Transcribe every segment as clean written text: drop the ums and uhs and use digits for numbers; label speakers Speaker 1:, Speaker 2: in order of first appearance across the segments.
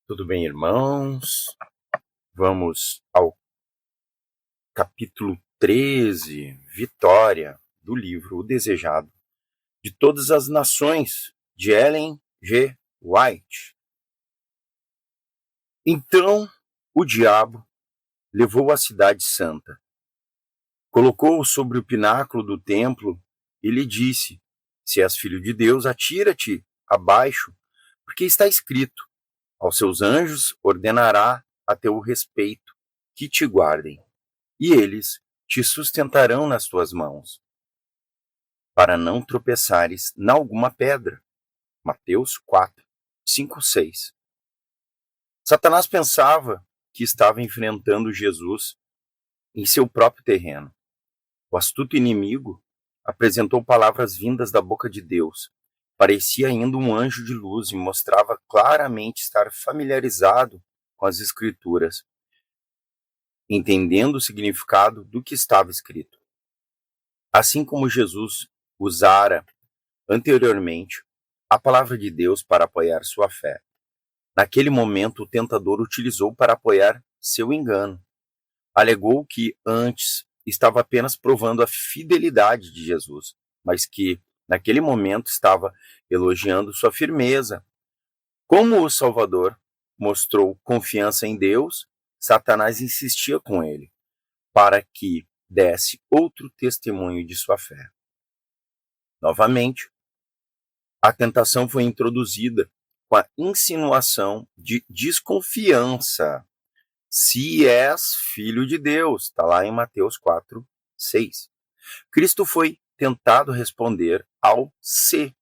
Speaker 1: Tudo bem, irmãos? Vamos ao capítulo 13, Vitória, do livro O Desejado de Todas as Nações, de Ellen G. White. Então o diabo levou a cidade santa, colocou-o sobre o pináculo do templo e lhe disse: Se és filho de Deus, atira-te abaixo, porque está escrito: Aos seus anjos ordenará a teu respeito que te guardem, e eles te sustentarão nas tuas mãos, para não tropeçares em alguma pedra. Mateus 4, 5, 6. Satanás pensava que estava enfrentando Jesus em seu próprio terreno. O astuto inimigo apresentou palavras vindas da boca de Deus. Parecia ainda um anjo de luz e mostrava claramente estar familiarizado com as Escrituras, entendendo o significado do que estava escrito. Assim como Jesus usara anteriormente a palavra de Deus para apoiar sua fé, naquele momento o tentador utilizou para apoiar seu engano. Alegou que antes estava apenas provando a fidelidade de Jesus, mas que naquele momento estava elogiando sua firmeza. Como o Salvador mostrou confiança em Deus, Satanás insistia com ele para que desse outro testemunho de sua fé. Novamente, a tentação foi introduzida com a insinuação de desconfiança. Se és filho de Deus, está lá em Mateus 4, 6. Cristo foi tentado responder ao se.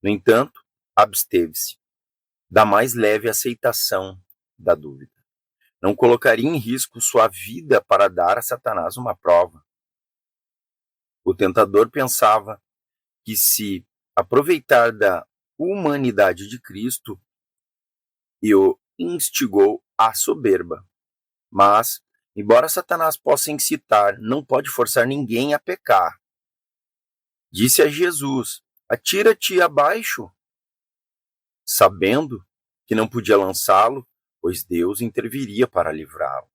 Speaker 1: No entanto, absteve-se da mais leve aceitação da dúvida. Não colocaria em risco sua vida para dar a Satanás uma prova. O tentador pensava que se aproveitar da humanidade de Cristo e o instigou à soberba. Mas, embora Satanás possa incitar, não pode forçar ninguém a pecar. Disse a Jesus: Atira-te abaixo, sabendo que não podia lançá-lo, pois Deus interviria para livrá-lo.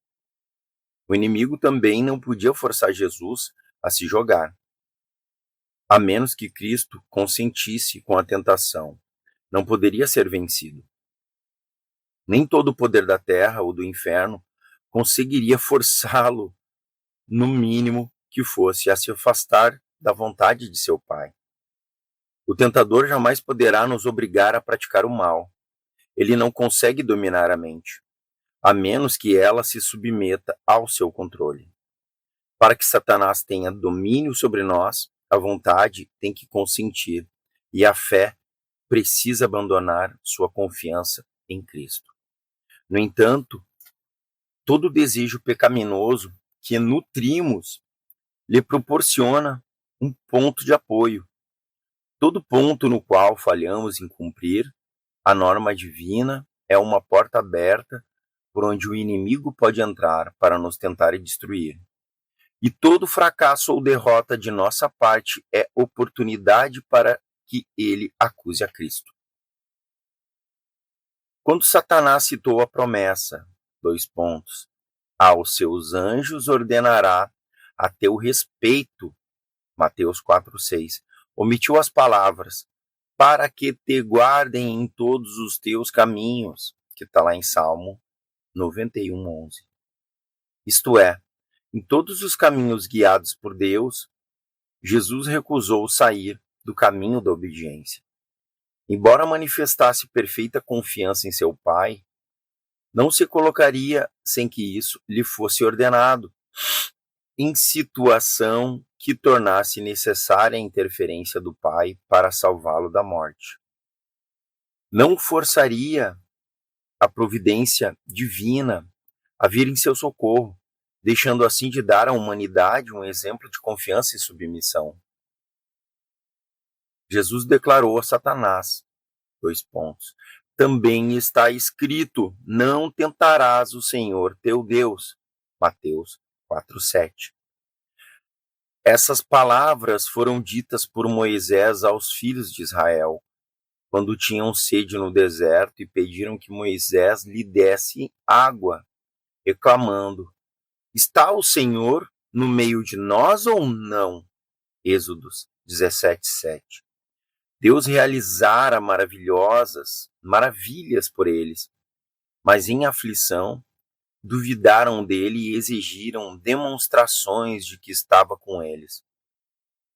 Speaker 1: O inimigo também não podia forçar Jesus a se jogar, a menos que Cristo consentisse com a tentação. Não poderia ser vencido. Nem todo o poder da terra ou do inferno conseguiria forçá-lo, no mínimo que fosse, a se afastar da vontade de seu Pai. O tentador jamais poderá nos obrigar a praticar o mal. Ele não consegue dominar a mente, a menos que ela se submeta ao seu controle. Para que Satanás tenha domínio sobre nós, a vontade tem que consentir, e a fé precisa abandonar sua confiança em Cristo. No entanto, todo desejo pecaminoso que nutrimos lhe proporciona um ponto de apoio. Todo ponto no qual falhamos em cumprir a norma divina é uma porta aberta por onde o inimigo pode entrar para nos tentar e destruir. E todo fracasso ou derrota de nossa parte é oportunidade para que ele acuse a Cristo. Quando Satanás citou a promessa, aos seus anjos ordenará a teu respeito, Mateus 4, 6, omitiu as palavras, para que te guardem em todos os teus caminhos, que está lá em Salmo 91, 11. Isto é, em todos os caminhos guiados por Deus, Jesus recusou sair do caminho da obediência. Embora manifestasse perfeita confiança em seu Pai, não se colocaria sem que isso lhe fosse ordenado, em situação que tornasse necessária a interferência do Pai para salvá-lo da morte. Não forçaria a providência divina a vir em seu socorro, deixando assim de dar à humanidade um exemplo de confiança e submissão. Jesus declarou a Satanás, também está escrito, não tentarás o Senhor teu Deus. Mateus 4, 7. Essas palavras foram ditas por Moisés aos filhos de Israel, quando tinham sede no deserto e pediram que Moisés lhe desse água, reclamando: está o Senhor no meio de nós ou não? Êxodos 17:7. Deus realizara maravilhas por eles, mas em aflição duvidaram dele e exigiram demonstrações de que estava com eles.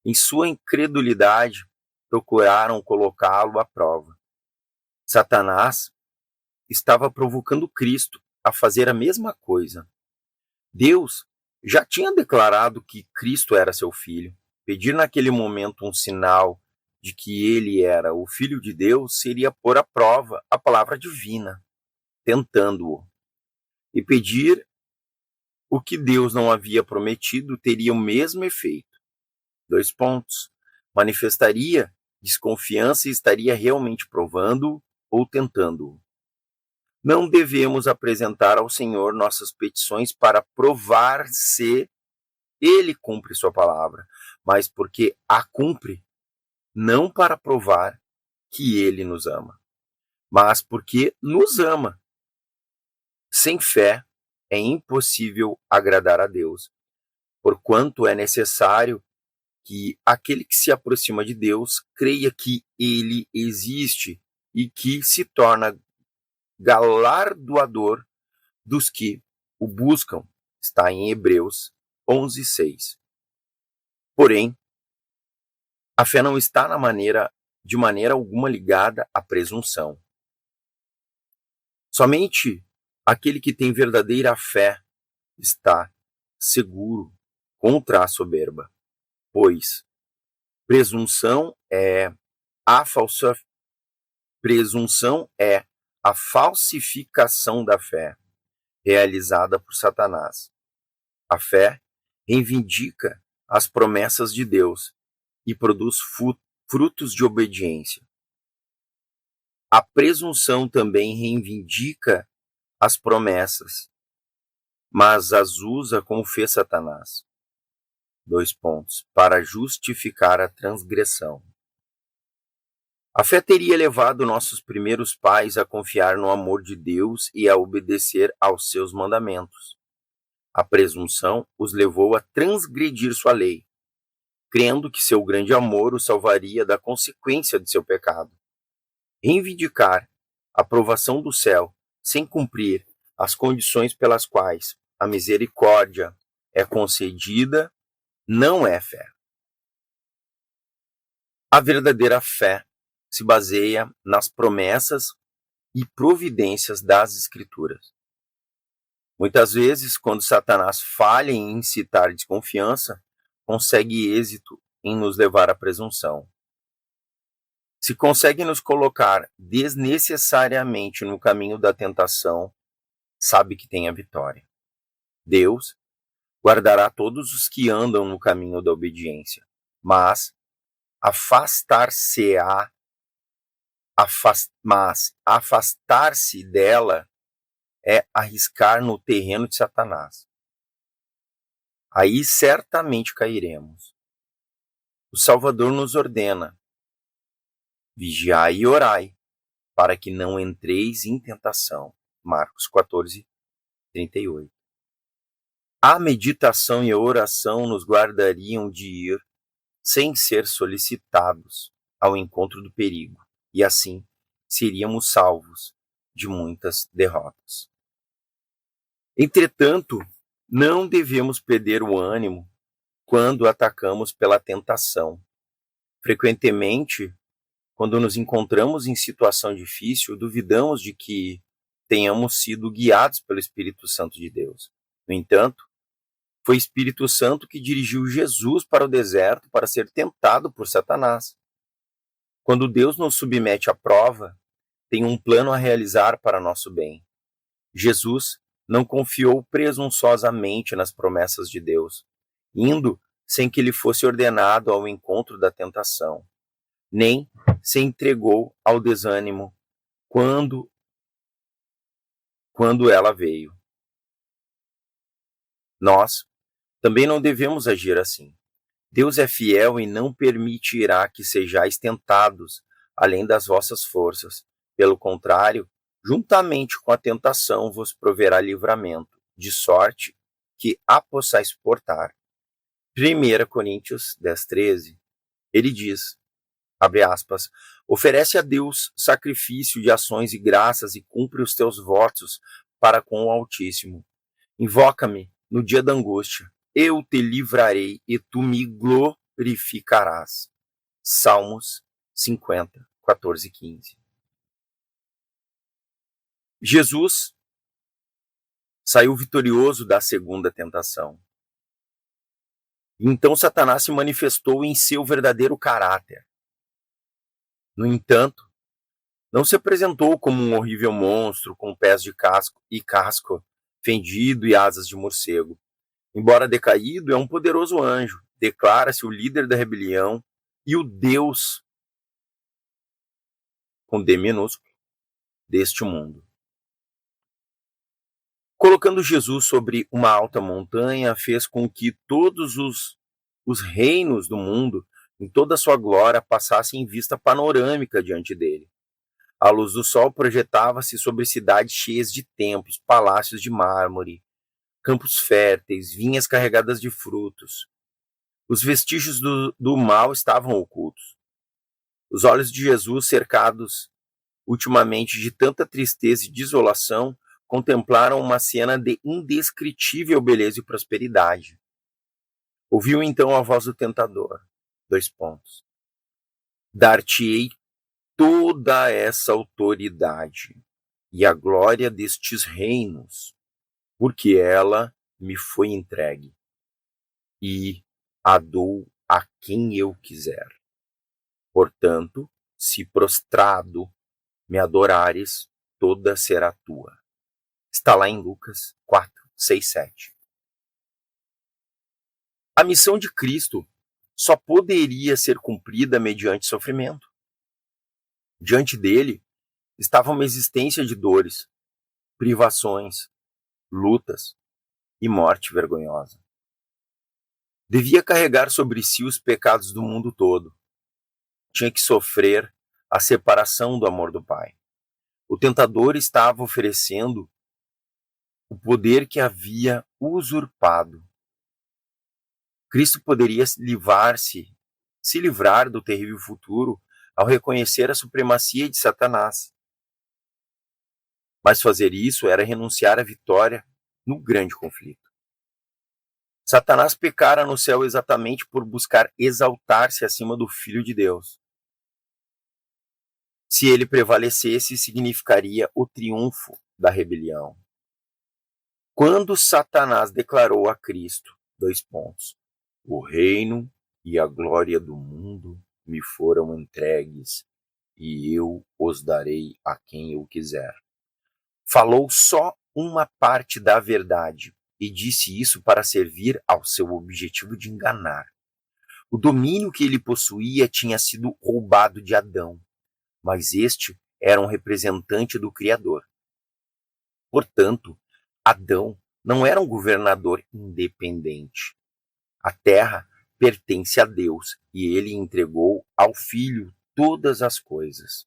Speaker 1: Em sua incredulidade, procuraram colocá-lo à prova. Satanás estava provocando Cristo a fazer a mesma coisa. Deus já tinha declarado que Cristo era seu filho. Pedir naquele momento um sinal de que ele era o Filho de Deus seria pôr à prova a palavra divina, tentando-o. E pedir o que Deus não havia prometido teria o mesmo efeito. 2 pontos. Manifestaria desconfiança e estaria realmente provando ou tentando-o. Não devemos apresentar ao Senhor nossas petições para provar se Ele cumpre sua palavra, mas porque a cumpre, não para provar que Ele nos ama, mas porque nos ama. Sem fé é impossível agradar a Deus, porquanto é necessário que aquele que se aproxima de Deus creia que Ele existe e que se torna galardoador dos que o buscam. Está em Hebreus 11:6. Porém, a fé não está de maneira alguma ligada à presunção. Somente aquele que tem verdadeira fé está seguro contra a soberba, pois presunção é a falsificação da fé realizada por Satanás. A fé reivindica as promessas de Deus e produz frutos de obediência. A presunção também reivindica as promessas, mas as usa como fez Satanás. 2 pontos. Para justificar a transgressão. A fé teria levado nossos primeiros pais a confiar no amor de Deus e a obedecer aos seus mandamentos. A presunção os levou a transgredir sua lei, crendo que seu grande amor os salvaria da consequência de seu pecado. Reivindicar a aprovação do céu sem cumprir as condições pelas quais a misericórdia é concedida não é fé. A verdadeira fé se baseia nas promessas e providências das Escrituras. Muitas vezes, quando Satanás falha em incitar desconfiança, consegue êxito em nos levar à presunção. Se consegue nos colocar desnecessariamente no caminho da tentação, sabe que tem a vitória. Deus guardará todos os que andam no caminho da obediência, mas afastar-se dela é arriscar no terreno de Satanás. Aí certamente cairemos. O Salvador nos ordena: vigiai e orai, para que não entreis em tentação. Marcos 14:38. A meditação e a oração nos guardariam de ir, sem ser solicitados, ao encontro do perigo, e assim seríamos salvos de muitas derrotas. Entretanto, não devemos perder o ânimo quando atacamos pela tentação. Frequentemente, quando nos encontramos em situação difícil, duvidamos de que tenhamos sido guiados pelo Espírito Santo de Deus. No entanto, foi o Espírito Santo que dirigiu Jesus para o deserto para ser tentado por Satanás. Quando Deus nos submete à prova, tem um plano a realizar para nosso bem. Jesus não confiou presunçosamente nas promessas de Deus, indo sem que lhe fosse ordenado ao encontro da tentação, nem se entregou ao desânimo quando ela veio. Nós também não devemos agir assim. Deus é fiel e não permitirá que sejais tentados além das vossas forças. Pelo contrário, juntamente com a tentação vos proverá livramento, de sorte que a possais suportar. 1 Coríntios 10:13, ele diz, abre aspas, oferece a Deus sacrifício de ações e graças e cumpre os teus votos para com o Altíssimo. Invoca-me no dia da angústia, eu te livrarei e tu me glorificarás. Salmos 50, 14 e 15. Jesus saiu vitorioso da segunda tentação. Então Satanás se manifestou em seu verdadeiro caráter. No entanto, não se apresentou como um horrível monstro com pés de casco fendido e asas de morcego. Embora decaído, é um poderoso anjo. Declara-se o líder da rebelião e o Deus, com D minúsculo, deste mundo. Colocando Jesus sobre uma alta montanha, fez com que todos os reinos do mundo, em toda a sua glória, passassem em vista panorâmica diante dele. A luz do sol projetava-se sobre cidades cheias de templos, palácios de mármore, campos férteis, vinhas carregadas de frutos. Os vestígios do mal estavam ocultos. Os olhos de Jesus, cercados ultimamente de tanta tristeza e desolação, contemplaram uma cena de indescritível beleza e prosperidade. Ouviu então a voz do tentador. Dar-te-ei toda essa autoridade e a glória destes reinos, porque ela me foi entregue, e a dou a quem eu quiser. Portanto, se prostrado me adorares, toda será tua. Está lá em Lucas 4, 6, 7. A missão de Cristo só poderia ser cumprida mediante sofrimento. Diante dele estava uma existência de dores, privações, lutas e morte vergonhosa. Devia carregar sobre si os pecados do mundo todo. Tinha que sofrer a separação do amor do Pai. O tentador estava oferecendo o poder que havia usurpado. Cristo poderia se livrar do terrível futuro ao reconhecer a supremacia de Satanás. Mas fazer isso era renunciar à vitória no grande conflito. Satanás pecara no céu exatamente por buscar exaltar-se acima do Filho de Deus. Se ele prevalecesse, significaria o triunfo da rebelião. Quando Satanás declarou a Cristo, o reino e a glória do mundo me foram entregues, e eu os darei a quem eu quiser. Falou só uma parte da verdade, e disse isso para servir ao seu objetivo de enganar. O domínio que ele possuía tinha sido roubado de Adão, mas este era um representante do Criador. Portanto, Adão não era um governador independente. A terra pertence a Deus e ele entregou ao Filho todas as coisas.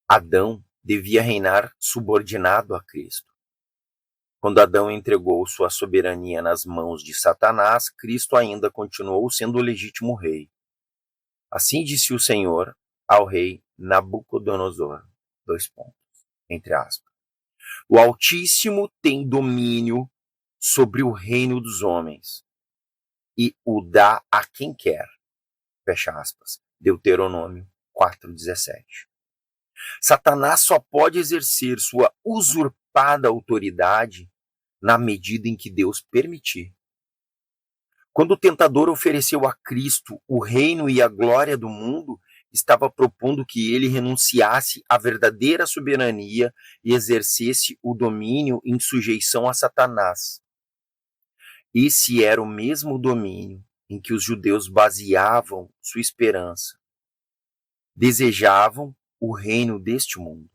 Speaker 1: Adão devia reinar subordinado a Cristo. Quando Adão entregou sua soberania nas mãos de Satanás, Cristo ainda continuou sendo o legítimo rei. Assim disse o Senhor ao rei Nabucodonosor, entre aspas. O Altíssimo tem domínio sobre o reino dos homens e o dá a quem quer. Fecha aspas. Deuteronômio 4:17. Satanás só pode exercer sua usurpada autoridade na medida em que Deus permitir. Quando o tentador ofereceu a Cristo o reino e a glória do mundo, estava propondo que ele renunciasse à verdadeira soberania e exercesse o domínio em sujeição a Satanás. Esse era o mesmo domínio em que os judeus baseavam sua esperança. Desejavam o reino deste mundo.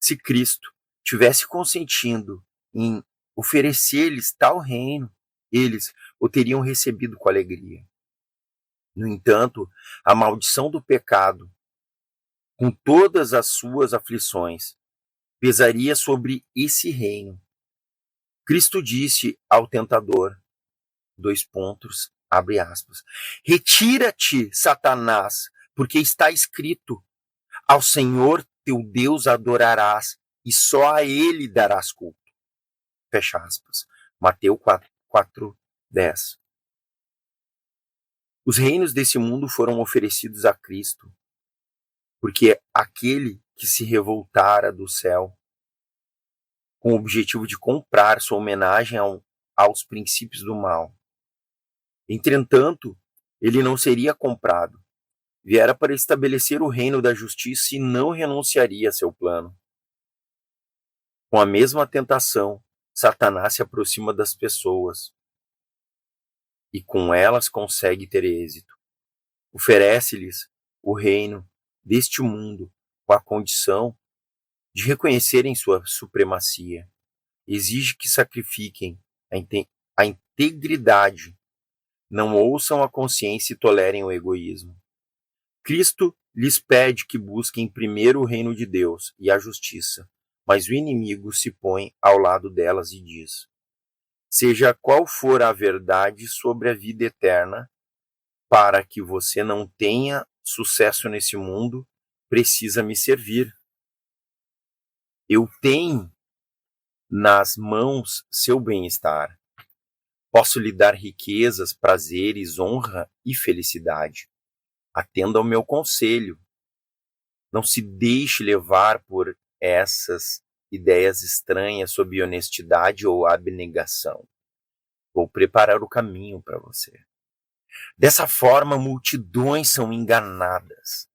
Speaker 1: Se Cristo tivesse consentindo em oferecer-lhes tal reino, eles o teriam recebido com alegria. No entanto, a maldição do pecado com todas as suas aflições, pesaria sobre esse reino. Cristo disse ao tentador, abre aspas, retira-te, Satanás, porque está escrito, ao Senhor teu Deus adorarás e só a ele darás culto. Fecha aspas. Mateus 4:10. Os reinos desse mundo foram oferecidos a Cristo, porque aquele que se revoltara do céu, com o objetivo de comprar sua homenagem aos princípios do mal. Entretanto, ele não seria comprado. Viera para estabelecer o reino da justiça e não renunciaria a seu plano. Com a mesma tentação, Satanás se aproxima das pessoas e com elas consegue ter êxito. Oferece-lhes o reino deste mundo com a condição de reconhecerem sua supremacia. Exige que sacrifiquem a integridade, não ouçam a consciência e tolerem o egoísmo. Cristo lhes pede que busquem primeiro o reino de Deus e a justiça, mas o inimigo se põe ao lado delas e diz: seja qual for a verdade sobre a vida eterna, para que você não tenha sucesso nesse mundo, precisa me servir. Eu tenho nas mãos seu bem-estar. Posso lhe dar riquezas, prazeres, honra e felicidade. Atenda ao meu conselho. Não se deixe levar por essas ideias estranhas sobre honestidade ou abnegação. Vou preparar o caminho para você. Dessa forma, multidões são enganadas.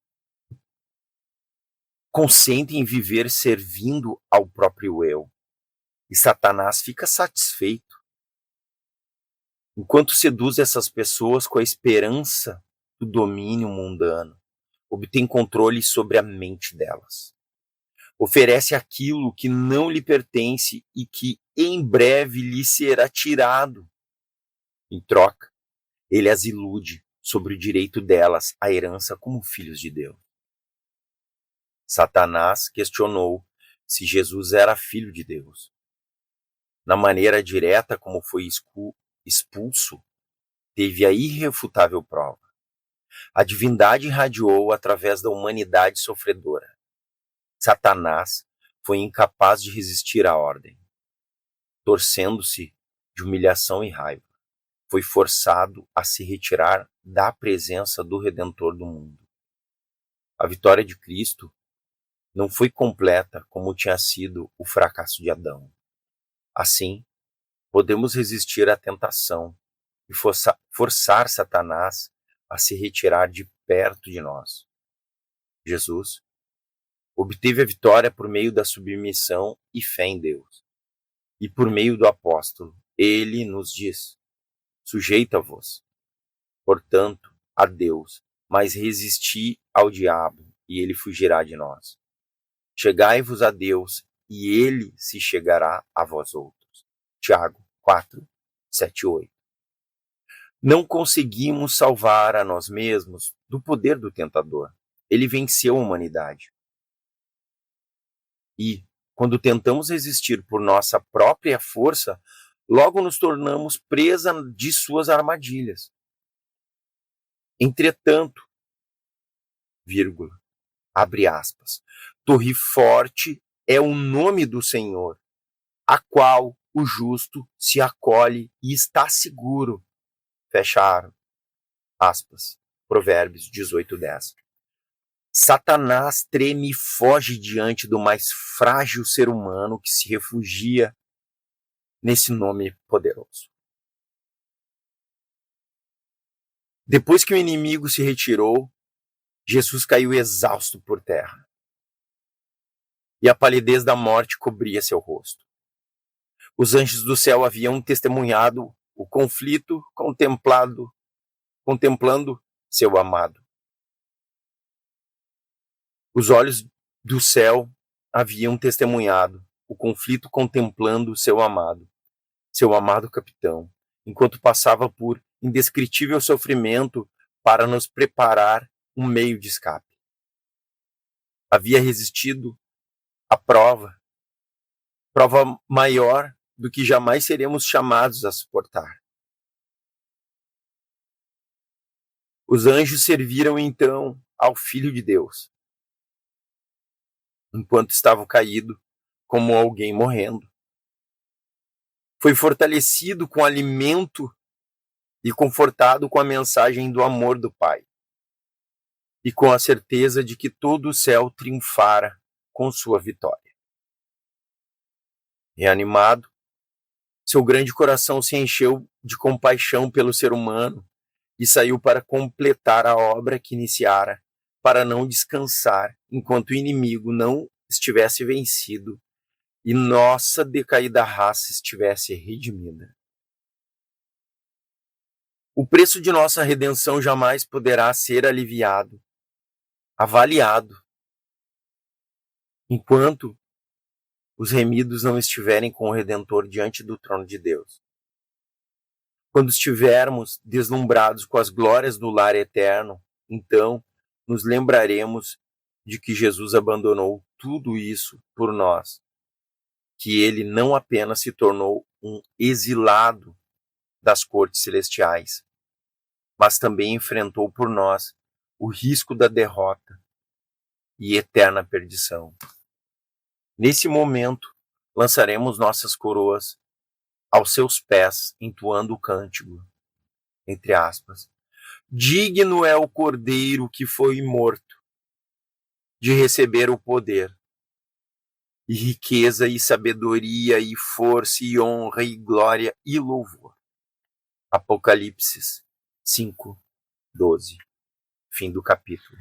Speaker 1: Consentem em viver servindo ao próprio eu. E Satanás fica satisfeito. Enquanto seduz essas pessoas com a esperança do domínio mundano, obtém controle sobre a mente delas. Oferece aquilo que não lhe pertence e que em breve lhe será tirado. Em troca, ele as ilude sobre o direito delas à herança como filhos de Deus. Satanás questionou se Jesus era filho de Deus. Na maneira direta como foi expulso, teve a irrefutável prova. A divindade irradiou através da humanidade sofredora. Satanás foi incapaz de resistir à ordem. Torcendo-se de humilhação e raiva, foi forçado a se retirar da presença do Redentor do mundo. A vitória de Cristo não foi completa como tinha sido o fracasso de Adão. Assim, podemos resistir à tentação e forçar Satanás a se retirar de perto de nós. Jesus obteve a vitória por meio da submissão e fé em Deus. E por meio do apóstolo, ele nos diz: sujeita-vos, portanto, a Deus, mas resisti ao diabo, e ele fugirá de nós. Chegai-vos a Deus, e ele se chegará a vós outros. Tiago 4, 7 e 8. Não conseguimos salvar a nós mesmos do poder do tentador. Ele venceu a humanidade. E, quando tentamos resistir por nossa própria força, logo nos tornamos presa de suas armadilhas. Entretanto, abre aspas, torre forte é o nome do Senhor, a qual o justo se acolhe e está seguro. Fecha aspas. Provérbios 18:10. Satanás treme e foge diante do mais frágil ser humano que se refugia nesse nome poderoso. Depois que o inimigo se retirou, Jesus caiu exausto por terra. E a palidez da morte cobria seu rosto. Os anjos do céu haviam testemunhado o conflito, contemplando seu amado. Os olhos do céu haviam testemunhado o conflito, contemplando seu amado capitão, enquanto passava por indescritível sofrimento para nos preparar um meio de escape. havia resistido à prova maior do que jamais seremos chamados a suportar. Os anjos serviram então ao Filho de Deus, enquanto estava caído, como alguém morrendo. Foi fortalecido com alimento e confortado com a mensagem do amor do Pai, e com a certeza de que todo o céu triunfara com sua vitória. Reanimado, seu grande coração se encheu de compaixão pelo ser humano e saiu para completar a obra que iniciara, para não descansar enquanto o inimigo não estivesse vencido e nossa decaída raça estivesse redimida. O preço de nossa redenção jamais poderá ser avaliado, enquanto os remidos não estiverem com o Redentor diante do trono de Deus. Quando estivermos deslumbrados com as glórias do lar eterno, então nos lembraremos de que Jesus abandonou tudo isso por nós, que ele não apenas se tornou um exilado das cortes celestiais, mas também enfrentou por nós o risco da derrota e eterna perdição. Nesse momento, lançaremos nossas coroas aos seus pés, entoando o cântico, entre aspas. Digno é o Cordeiro que foi morto, de receber o poder, e riqueza, e sabedoria, e força, e honra, e glória, e louvor. Apocalipse 5:12. Fim do capítulo.